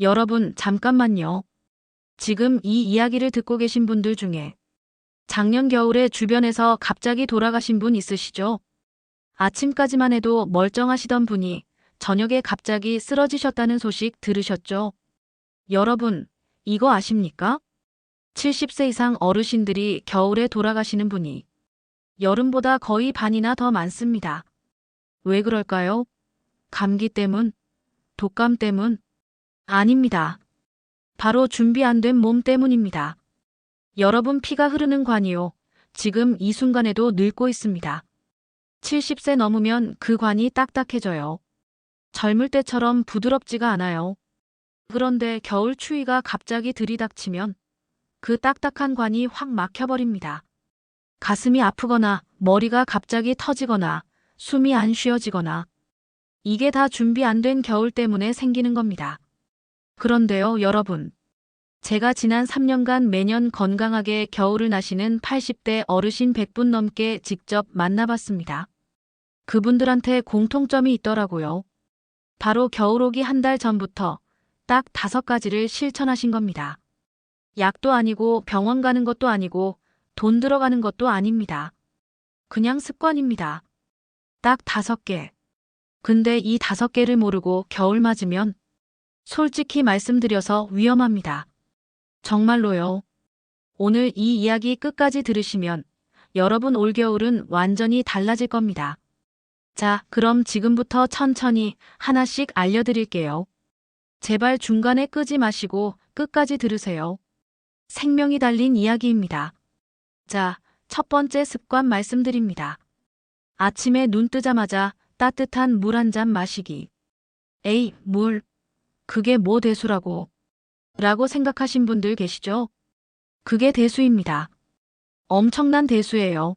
여러분, 잠깐만요. 지금 이 이야기를 듣고 계신 분들 중에 작년 겨울에 주변에서 갑자기 돌아가신 분 있으시죠? 아침까지만 해도 멀쩡하시던 분이 저녁에 갑자기 쓰러지셨다는 소식 들으셨죠? 여러분, 이거 아십니까? 70세 이상 어르신들이 겨울에 돌아가시는 분이 여름보다 거의 반이나 더 많습니다. 왜 그럴까요? 감기 때문? 독감 때문? 아닙니다. 바로 준비 안 된 몸 때문입니다. 여러분, 피가 흐르는 관이요. 지금 이 순간에도 늙고 있습니다. 70세 넘으면 그 관이 딱딱해져요. 젊을 때처럼 부드럽지가 않아요. 그런데 겨울 추위가 갑자기 들이닥치면 그 딱딱한 관이 확 막혀버립니다. 가슴이 아프거나 머리가 갑자기 터지거나 숨이 안 쉬어지거나 이게 다 준비 안 된 겨울 때문에 생기는 겁니다. 그런데요, 여러분. 제가 지난 3년간 매년 건강하게 겨울을 나시는 80대 어르신 100분 넘게 직접 만나봤습니다. 그분들한테 공통점이 있더라고요. 바로 겨울 오기 한 달 전부터 딱 5가지를 실천하신 겁니다. 약도 아니고 병원 가는 것도 아니고 돈 들어가는 것도 아닙니다. 그냥 습관입니다. 딱 5개. 근데 이 5개를 모르고 겨울 맞으면 솔직히 말씀드려서 위험합니다. 정말로요. 오늘 이 이야기 끝까지 들으시면 여러분 올겨울은 완전히 달라질 겁니다. 자, 그럼 지금부터 천천히 하나씩 알려드릴게요. 제발 중간에 끄지 마시고 끝까지 들으세요. 생명이 달린 이야기입니다. 자, 첫 번째 습관 말씀드립니다. 아침에 눈 뜨자마자 따뜻한 물 한 잔 마시기. 에이, 물. 그게 뭐 대수라고. 라고 생각하신 분들 계시죠? 그게 대수입니다. 엄청난 대수예요.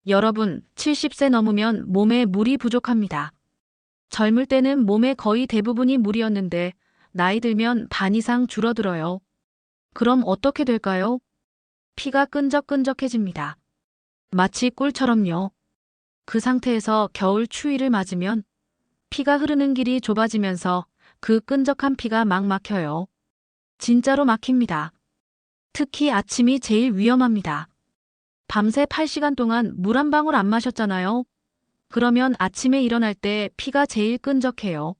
여러분, 70세 넘으면 몸에 물이 부족합니다. 젊을 때는 몸의 거의 대부분이 물이었는데 나이 들면 반 이상 줄어들어요. 그럼 어떻게 될까요? 피가 끈적끈적해집니다. 마치 꿀처럼요. 그 상태에서 겨울 추위를 맞으면 피가 흐르는 길이 좁아지면서 그 끈적한 피가 막 막혀요. 진짜로 막힙니다. 특히 아침이 제일 위험합니다. 밤새 8시간 동안 물 한 방울 안 마셨잖아요. 그러면 아침에 일어날 때 피가 제일 끈적해요.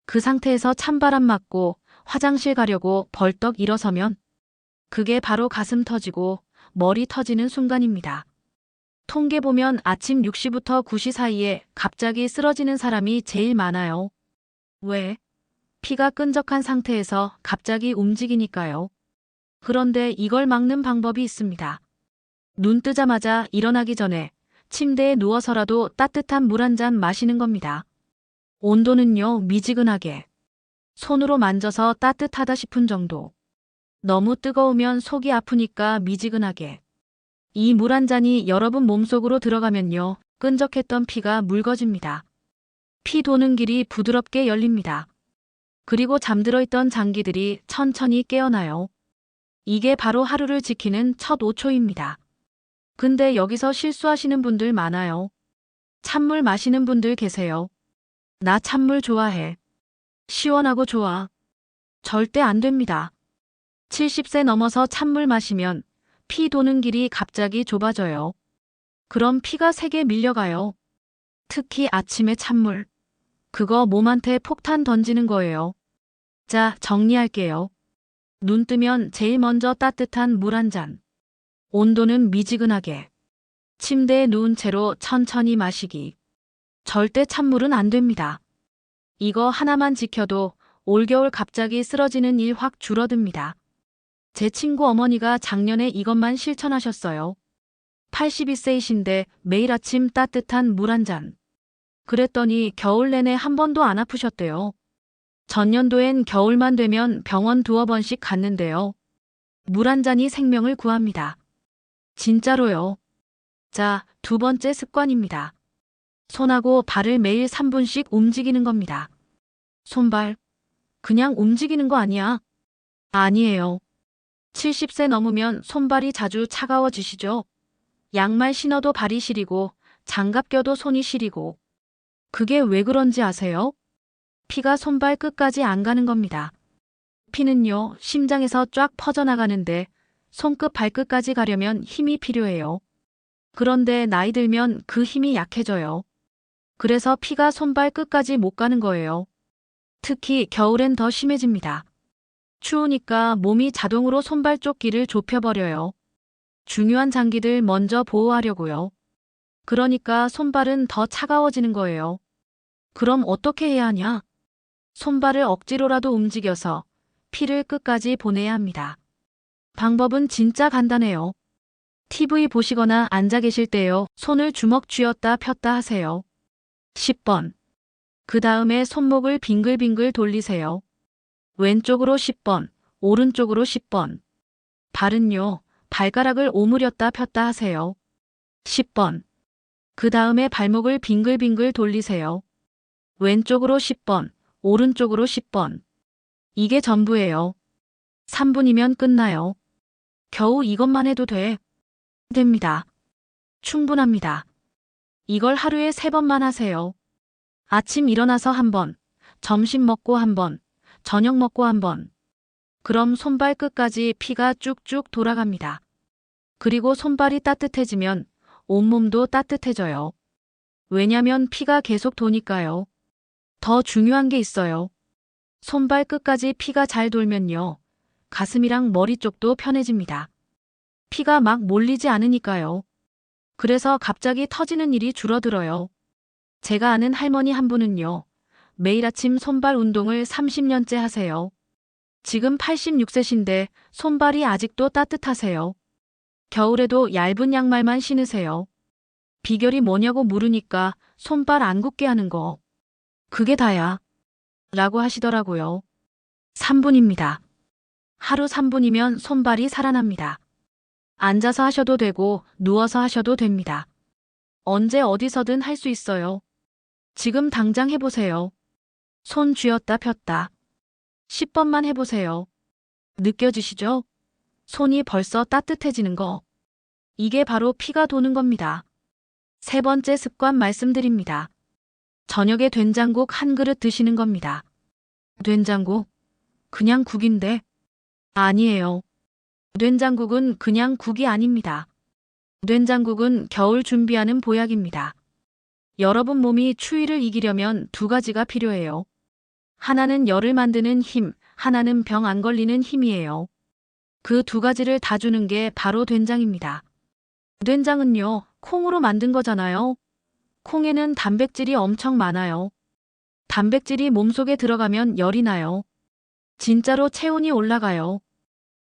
그 상태에서 찬바람 맞고 화장실 가려고 벌떡 일어서면 그게 바로 가슴 터지고 머리 터지는 순간입니다. 통계 보면 아침 6시부터 9시 사이에 갑자기 쓰러지는 사람이 제일 많아요. 왜? 피가 끈적한 상태에서 갑자기 움직이니까요. 그런데 이걸 막는 방법이 있습니다. 눈 뜨자마자 일어나기 전에 침대에 누워서라도 따뜻한 물 한 잔 마시는 겁니다. 온도는요, 미지근하게. 손으로 만져서 따뜻하다 싶은 정도. 너무 뜨거우면 속이 아프니까 미지근하게. 이 물 한 잔이 여러분 몸속으로 들어가면요, 끈적했던 피가 묽어집니다. 피 도는 길이 부드럽게 열립니다. 그리고 잠들어 있던 장기들이 천천히 깨어나요. 이게 바로 하루를 지키는 첫 5초입니다. 근데 여기서 실수하시는 분들 많아요. 찬물 마시는 분들 계세요. 나 찬물 좋아해. 시원하고 좋아. 절대 안 됩니다. 70세 넘어서 찬물 마시면 피 도는 길이 갑자기 좁아져요. 그럼 피가 세게 밀려가요. 특히 아침에 찬물. 그거 몸한테 폭탄 던지는 거예요. 자, 정리할게요. 눈 뜨면 제일 먼저 따뜻한 물 한 잔. 온도는 미지근하게. 침대에 누운 채로 천천히 마시기. 절대 찬물은 안 됩니다. 이거 하나만 지켜도 올겨울 갑자기 쓰러지는 일 확 줄어듭니다. 제 친구 어머니가 작년에 이것만 실천하셨어요. 82세이신데 매일 아침 따뜻한 물 한 잔. 그랬더니 겨울 내내 한 번도 안 아프셨대요. 전년도엔 겨울만 되면 병원 2-3번씩 갔는데요. 물 한 잔이 생명을 구합니다. 진짜로요. 자, 2번째 습관입니다. 손하고 발을 매일 3분씩 움직이는 겁니다. 손발. 그냥 움직이는 거 아니야? 아니에요. 70세 넘으면 손발이 자주 차가워지시죠? 양말 신어도 발이 시리고 장갑 껴도 손이 시리고. 그게 왜 그런지 아세요? 피가 손발 끝까지 안 가는 겁니다. 피는요, 심장에서 쫙 퍼져나가는데 손끝 발끝까지 가려면 힘이 필요해요. 그런데 나이 들면 그 힘이 약해져요. 그래서 피가 손발 끝까지 못 가는 거예요. 특히 겨울엔 더 심해집니다. 추우니까 몸이 자동으로 손발 쪽 길을 좁혀버려요. 중요한 장기들 먼저 보호하려고요. 그러니까 손발은 더 차가워지는 거예요. 그럼 어떻게 해야 하냐? 손발을 억지로라도 움직여서 피를 끝까지 보내야 합니다. 방법은 진짜 간단해요. TV 보시거나 앉아 계실 때요. 손을 주먹 쥐었다 폈다 하세요. 10번. 그 다음에 손목을 빙글빙글 돌리세요. 왼쪽으로 10번, 오른쪽으로 10번. 발은요, 발가락을 오므렸다 폈다 하세요. 10번. 그 다음에 발목을 빙글빙글 돌리세요. 왼쪽으로 10번, 오른쪽으로 10번. 이게 전부예요. 3분이면 끝나요. 겨우 이것만 해도 됩니다. 충분합니다. 이걸 하루에 3번만 하세요. 아침 일어나서 1번, 점심 먹고 1번, 저녁 먹고 1번. 그럼 손발 끝까지 피가 쭉쭉 돌아갑니다. 그리고 손발이 따뜻해지면 온몸도 따뜻해져요. 왜냐면 피가 계속 도니까요. 더 중요한 게 있어요. 손발 끝까지 피가 잘 돌면요. 가슴이랑 머리 쪽도 편해집니다. 피가 막 몰리지 않으니까요. 그래서 갑자기 터지는 일이 줄어들어요. 제가 아는 할머니 한 분은요. 매일 아침 손발 운동을 30년째 하세요. 지금 86세신데 손발이 아직도 따뜻하세요. 겨울에도 얇은 양말만 신으세요. 비결이 뭐냐고 물으니까 손발 안 굳게 하는 거. 그게 다야. 라고 하시더라고요. 3분입니다. 하루 3분이면 손발이 살아납니다. 앉아서 하셔도 되고 누워서 하셔도 됩니다. 언제 어디서든 할 수 있어요. 지금 당장 해보세요. 손 쥐었다 폈다. 10번만 해보세요. 느껴지시죠? 손이 벌써 따뜻해지는 거. 이게 바로 피가 도는 겁니다. 3번째 습관 말씀드립니다. 저녁에 된장국 한 그릇 드시는 겁니다. 된장국? 그냥 국인데? 아니에요. 된장국은 그냥 국이 아닙니다. 된장국은 겨울 준비하는 보약입니다. 여러분 몸이 추위를 이기려면 2가지가 필요해요. 하나는 열을 만드는 힘, 하나는 병 안 걸리는 힘이에요. 그 2가지를 다 주는 게 바로 된장입니다. 된장은요, 콩으로 만든 거잖아요. 콩에는 단백질이 엄청 많아요. 단백질이 몸속에 들어가면 열이 나요. 진짜로 체온이 올라가요.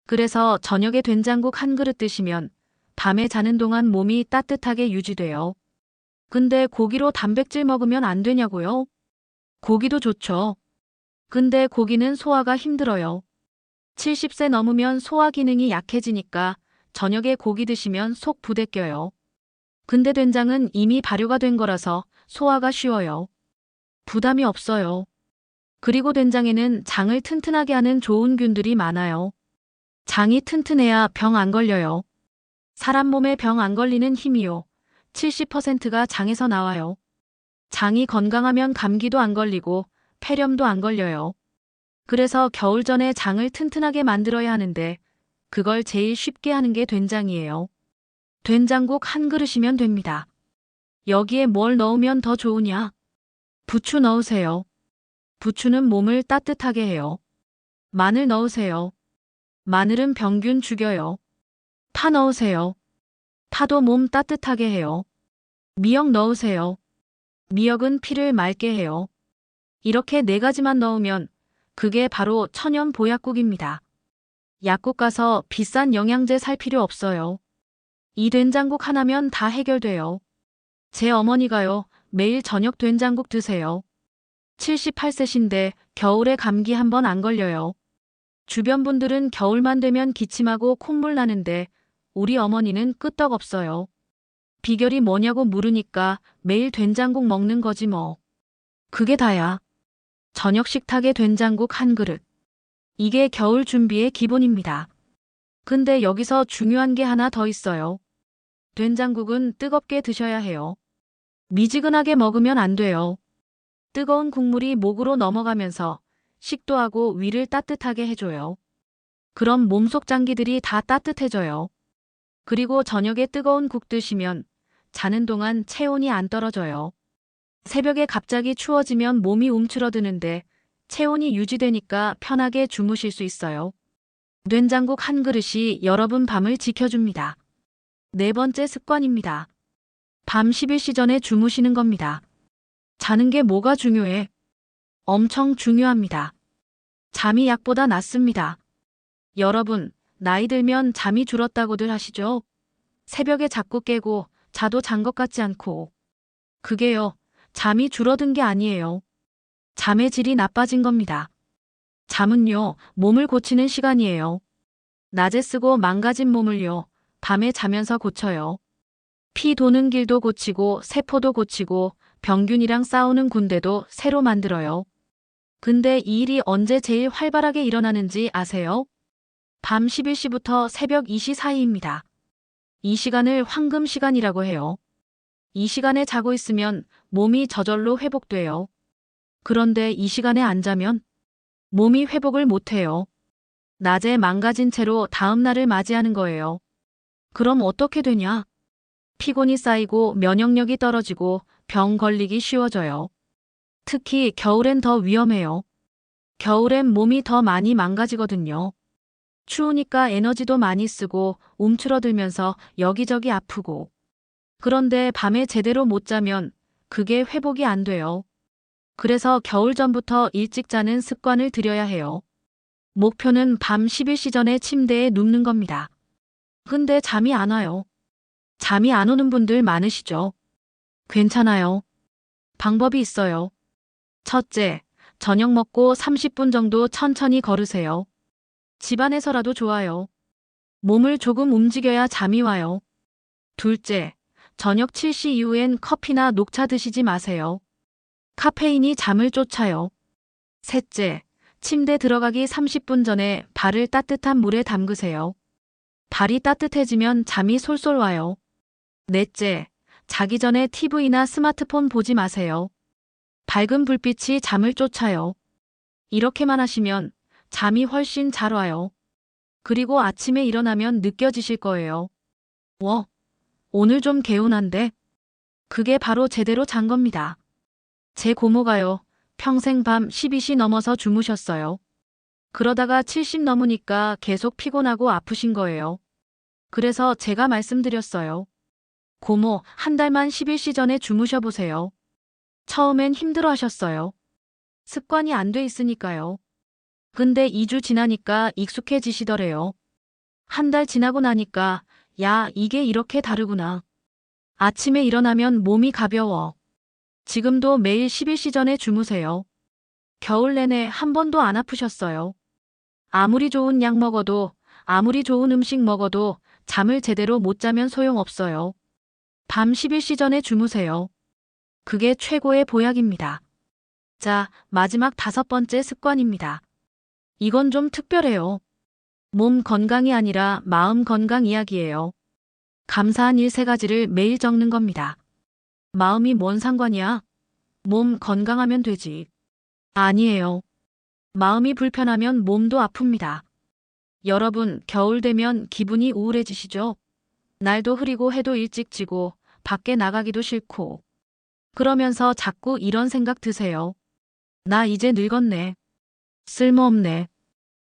그래서 저녁에 된장국 한 그릇 드시면 밤에 자는 동안 몸이 따뜻하게 유지돼요. 근데 고기로 단백질 먹으면 안 되냐고요? 고기도 좋죠. 근데 고기는 소화가 힘들어요. 70세 넘으면 소화 기능이 약해지니까 저녁에 고기 드시면 속 부대껴요. 근데 된장은 이미 발효가 된 거라서 소화가 쉬워요. 부담이 없어요. 그리고 된장에는 장을 튼튼하게 하는 좋은 균들이 많아요. 장이 튼튼해야 병 안 걸려요. 사람 몸에 병 안 걸리는 힘이요. 70%가 장에서 나와요. 장이 건강하면 감기도 안 걸리고 폐렴도 안 걸려요. 그래서 겨울 전에 장을 튼튼하게 만들어야 하는데 그걸 제일 쉽게 하는 게 된장이에요. 된장국 한 그릇이면 됩니다. 여기에 뭘 넣으면 더 좋으냐? 부추 넣으세요. 부추는 몸을 따뜻하게 해요. 마늘 넣으세요. 마늘은 병균 죽여요. 파 넣으세요. 파도 몸 따뜻하게 해요. 미역 넣으세요. 미역은 피를 맑게 해요. 이렇게 4가지만 넣으면 그게 바로 천연 보약국입니다. 약국 가서 비싼 영양제 살 필요 없어요. 이 된장국 하나면 다 해결돼요. 제 어머니가요, 매일 저녁 된장국 드세요. 78세신데 겨울에 감기 한 번 안 걸려요. 주변 분들은 겨울만 되면 기침하고 콧물 나는데 우리 어머니는 끄떡없어요. 비결이 뭐냐고 물으니까 매일 된장국 먹는 거지 뭐. 그게 다야. 저녁 식탁에 된장국 한 그릇. 이게 겨울 준비의 기본입니다. 근데 여기서 중요한 게 하나 더 있어요. 된장국은 뜨겁게 드셔야 해요. 미지근하게 먹으면 안 돼요. 뜨거운 국물이 목으로 넘어가면서 식도하고 위를 따뜻하게 해줘요. 그럼 몸속 장기들이 다 따뜻해져요. 그리고 저녁에 뜨거운 국 드시면 자는 동안 체온이 안 떨어져요. 새벽에 갑자기 추워지면 몸이 움츠러드는데 체온이 유지되니까 편하게 주무실 수 있어요. 된장국 한 그릇이 여러분 밤을 지켜줍니다. 네 번째 습관입니다. 밤 11시 전에 주무시는 겁니다. 자는 게 뭐가 중요해? 엄청 중요합니다. 잠이 약보다 낫습니다. 여러분, 나이 들면 잠이 줄었다고들 하시죠? 새벽에 자꾸 깨고 자도 잔 것 같지 않고. 그게요, 잠이 줄어든 게 아니에요. 잠의 질이 나빠진 겁니다. 잠은요, 몸을 고치는 시간이에요. 낮에 쓰고 망가진 몸을요, 밤에 자면서 고쳐요. 피 도는 길도 고치고 세포도 고치고 병균이랑 싸우는 군대도 새로 만들어요. 근데 이 일이 언제 제일 활발하게 일어나는지 아세요? 밤 11시부터 새벽 2시 사이입니다. 이 시간을 황금 시간이라고 해요. 이 시간에 자고 있으면 몸이 저절로 회복돼요. 그런데 이 시간에 안 자면 몸이 회복을 못해요. 낮에 망가진 채로 다음 날을 맞이하는 거예요. 그럼 어떻게 되냐? 피곤이 쌓이고 면역력이 떨어지고 병 걸리기 쉬워져요. 특히 겨울엔 더 위험해요. 겨울엔 몸이 더 많이 망가지거든요. 추우니까 에너지도 많이 쓰고 움츠러들면서 여기저기 아프고. 그런데 밤에 제대로 못 자면 그게 회복이 안 돼요. 그래서 겨울 전부터 일찍 자는 습관을 들여야 해요. 목표는 밤 11시 전에 침대에 눕는 겁니다. 근데 잠이 안 와요. 잠이 안 오는 분들 많으시죠? 괜찮아요. 방법이 있어요. 첫째, 저녁 먹고 30분 정도 천천히 걸으세요. 집안에서라도 좋아요. 몸을 조금 움직여야 잠이 와요. 둘째, 저녁 7시 이후엔 커피나 녹차 드시지 마세요. 카페인이 잠을 쫓아요. 셋째, 침대 들어가기 30분 전에 발을 따뜻한 물에 담그세요. 발이 따뜻해지면 잠이 솔솔 와요. 넷째, 자기 전에 TV나 스마트폰 보지 마세요. 밝은 불빛이 잠을 쫓아요. 이렇게만 하시면 잠이 훨씬 잘 와요. 그리고 아침에 일어나면 느껴지실 거예요. 오늘 좀 개운한데? 그게 바로 제대로 잔 겁니다. 제 고모가요, 평생 밤 12시 넘어서 주무셨어요. 그러다가 70 넘으니까 계속 피곤하고 아프신 거예요. 그래서 제가 말씀드렸어요. 고모, 한 달만 11시 전에 주무셔보세요. 처음엔 힘들어 하셨어요. 습관이 안 돼 있으니까요. 근데 2주 지나니까 익숙해지시더래요. 한 달 지나고 나니까, 야, 이게 이렇게 다르구나. 아침에 일어나면 몸이 가벼워. 지금도 매일 11시 전에 주무세요. 겨울 내내 한 번도 안 아프셨어요. 아무리 좋은 약 먹어도, 아무리 좋은 음식 먹어도 잠을 제대로 못 자면 소용없어요. 밤 11시 전에 주무세요. 그게 최고의 보약입니다. 자, 마지막 5번째 습관입니다. 이건 좀 특별해요. 몸 건강이 아니라 마음 건강 이야기예요. 감사한 일 3가지를 매일 적는 겁니다. 마음이 뭔 상관이야? 몸 건강하면 되지. 아니에요. 마음이 불편하면 몸도 아픕니다. 여러분, 겨울 되면 기분이 우울해지시죠? 날도 흐리고 해도 일찍 지고 밖에 나가기도 싫고. 그러면서 자꾸 이런 생각 드세요. 나 이제 늙었네. 쓸모없네.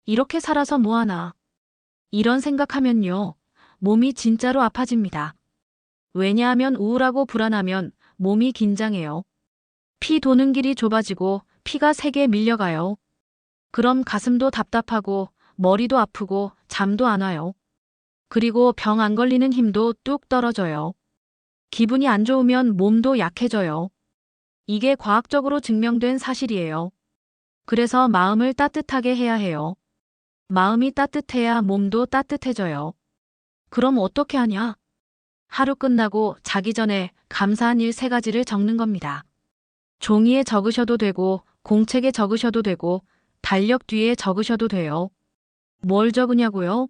이렇게 살아서 뭐하나. 이런 생각하면요, 몸이 진짜로 아파집니다. 왜냐하면 우울하고 불안하면 몸이 긴장해요. 피 도는 길이 좁아지고 피가 세게 밀려가요. 그럼 가슴도 답답하고 머리도 아프고 잠도 안 와요. 그리고 병 안 걸리는 힘도 뚝 떨어져요. 기분이 안 좋으면 몸도 약해져요. 이게 과학적으로 증명된 사실이에요. 그래서 마음을 따뜻하게 해야 해요. 마음이 따뜻해야 몸도 따뜻해져요. 그럼 어떻게 하냐? 하루 끝나고 자기 전에 감사한 일 3가지를 적는 겁니다. 종이에 적으셔도 되고 공책에 적으셔도 되고 달력 뒤에 적으셔도 돼요. 뭘 적으냐고요?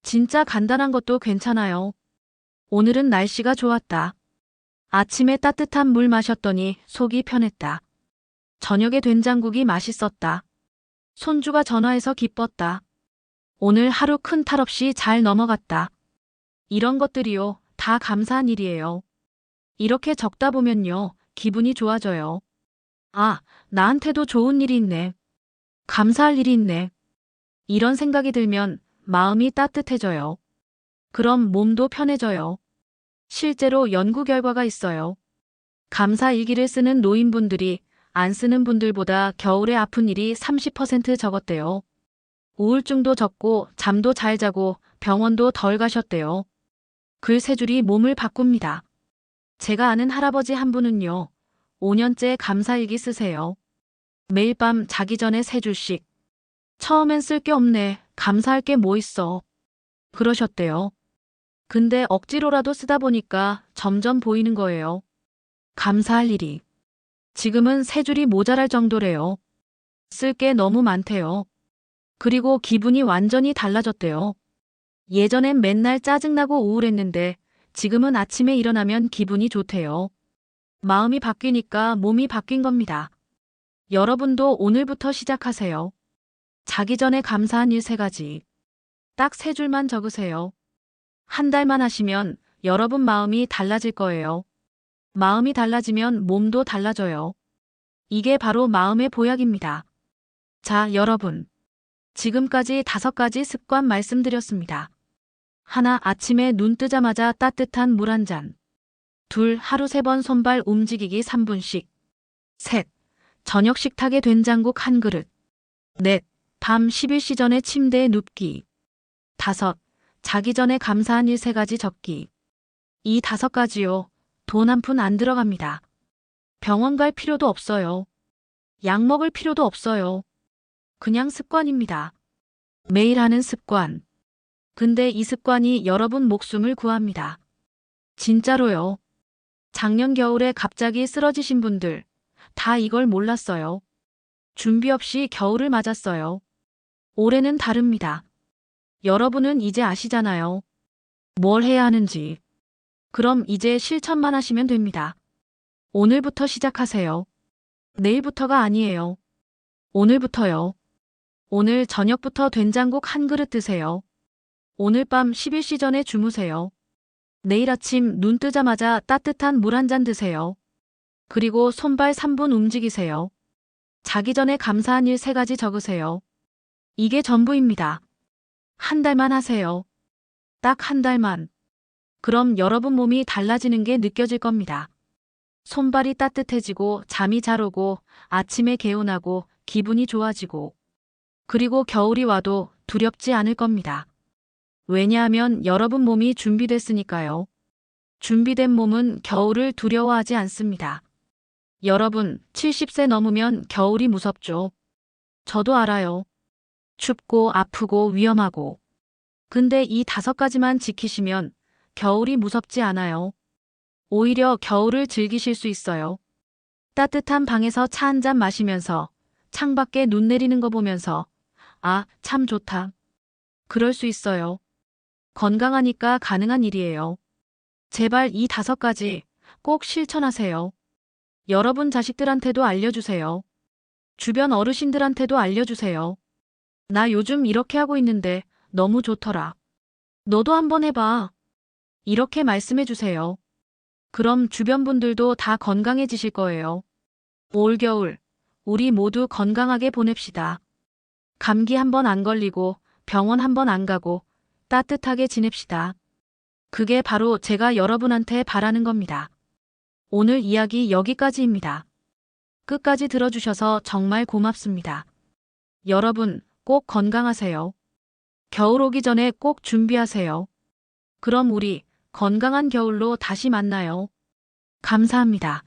진짜 간단한 것도 괜찮아요. 오늘은 날씨가 좋았다. 아침에 따뜻한 물 마셨더니 속이 편했다. 저녁에 된장국이 맛있었다. 손주가 전화해서 기뻤다. 오늘 하루 큰 탈 없이 잘 넘어갔다. 이런 것들이요, 다 감사한 일이에요. 이렇게 적다 보면요, 기분이 좋아져요. 아, 나한테도 좋은 일이 있네. 감사할 일이 있네. 이런 생각이 들면 마음이 따뜻해져요. 그럼 몸도 편해져요. 실제로 연구 결과가 있어요. 감사 일기를 쓰는 노인분들이 안 쓰는 분들보다 겨울에 아픈 일이 30% 적었대요. 우울증도 적고 잠도 잘 자고 병원도 덜 가셨대요. 글 세 줄이 몸을 바꿉니다. 제가 아는 할아버지 한 분은요, 5년째 감사일기 쓰세요. 매일 밤 자기 전에 세 줄씩. 처음엔 쓸 게 없네. 감사할 게 뭐 있어. 그러셨대요. 근데 억지로라도 쓰다 보니까 점점 보이는 거예요. 감사할 일이. 지금은 세 줄이 모자랄 정도래요. 쓸 게 너무 많대요. 그리고 기분이 완전히 달라졌대요. 예전엔 맨날 짜증나고 우울했는데 지금은 아침에 일어나면 기분이 좋대요. 마음이 바뀌니까 몸이 바뀐 겁니다. 여러분도 오늘부터 시작하세요. 자기 전에 감사한 일 3가지. 딱 3줄만 적으세요. 한 달만 하시면 여러분 마음이 달라질 거예요. 마음이 달라지면 몸도 달라져요. 이게 바로 마음의 보약입니다. 자, 여러분. 지금까지 5가지 습관 말씀드렸습니다. 하나, 아침에 눈 뜨자마자 따뜻한 물 한 잔. 둘, 하루 3번 손발 움직이기 3분씩. 셋, 저녁 식탁에 된장국 한 그릇. 넷, 밤 11시 전에 침대에 눕기. 다섯, 자기 전에 감사한 일 3가지 적기. 이 5가지요. 돈 한 푼 안 들어갑니다. 병원 갈 필요도 없어요. 약 먹을 필요도 없어요. 그냥 습관입니다. 매일 하는 습관. 근데 이 습관이 여러분 목숨을 구합니다. 진짜로요. 작년 겨울에 갑자기 쓰러지신 분들 다 이걸 몰랐어요. 준비 없이 겨울을 맞았어요. 올해는 다릅니다. 여러분은 이제 아시잖아요. 뭘 해야 하는지. 그럼 이제 실천만 하시면 됩니다. 오늘부터 시작하세요. 내일부터가 아니에요. 오늘부터요. 오늘 저녁부터 된장국 한 그릇 드세요. 오늘 밤 11시 전에 주무세요. 내일 아침 눈 뜨자마자 따뜻한 물 한 잔 드세요. 그리고 손발 3분 움직이세요. 자기 전에 감사한 일 3가지 적으세요. 이게 전부입니다. 한 달만 하세요. 딱 한 달만. 그럼 여러분 몸이 달라지는 게 느껴질 겁니다. 손발이 따뜻해지고 잠이 잘 오고 아침에 개운하고 기분이 좋아지고 그리고 겨울이 와도 두렵지 않을 겁니다. 왜냐하면 여러분 몸이 준비됐으니까요. 준비된 몸은 겨울을 두려워하지 않습니다. 여러분, 70세 넘으면 겨울이 무섭죠. 저도 알아요. 춥고 아프고 위험하고. 근데 이 5가지만 지키시면 겨울이 무섭지 않아요. 오히려 겨울을 즐기실 수 있어요. 따뜻한 방에서 차 한 잔 마시면서 창밖에 눈 내리는 거 보면서 아, 참 좋다. 그럴 수 있어요. 건강하니까 가능한 일이에요. 제발 이 5가지 꼭 실천하세요. 여러분 자식들한테도 알려주세요. 주변 어르신들한테도 알려주세요. 나 요즘 이렇게 하고 있는데 너무 좋더라. 너도 한번 해봐. 이렇게 말씀해주세요. 그럼 주변 분들도 다 건강해지실 거예요. 올겨울, 우리 모두 건강하게 보냅시다. 감기 한 번 안 걸리고 병원 한 번 안 가고 따뜻하게 지냅시다. 그게 바로 제가 여러분한테 바라는 겁니다. 오늘 이야기 여기까지입니다. 끝까지 들어주셔서 정말 고맙습니다. 여러분, 꼭 건강하세요. 겨울 오기 전에 꼭 준비하세요. 그럼 우리 건강한 겨울로 다시 만나요. 감사합니다.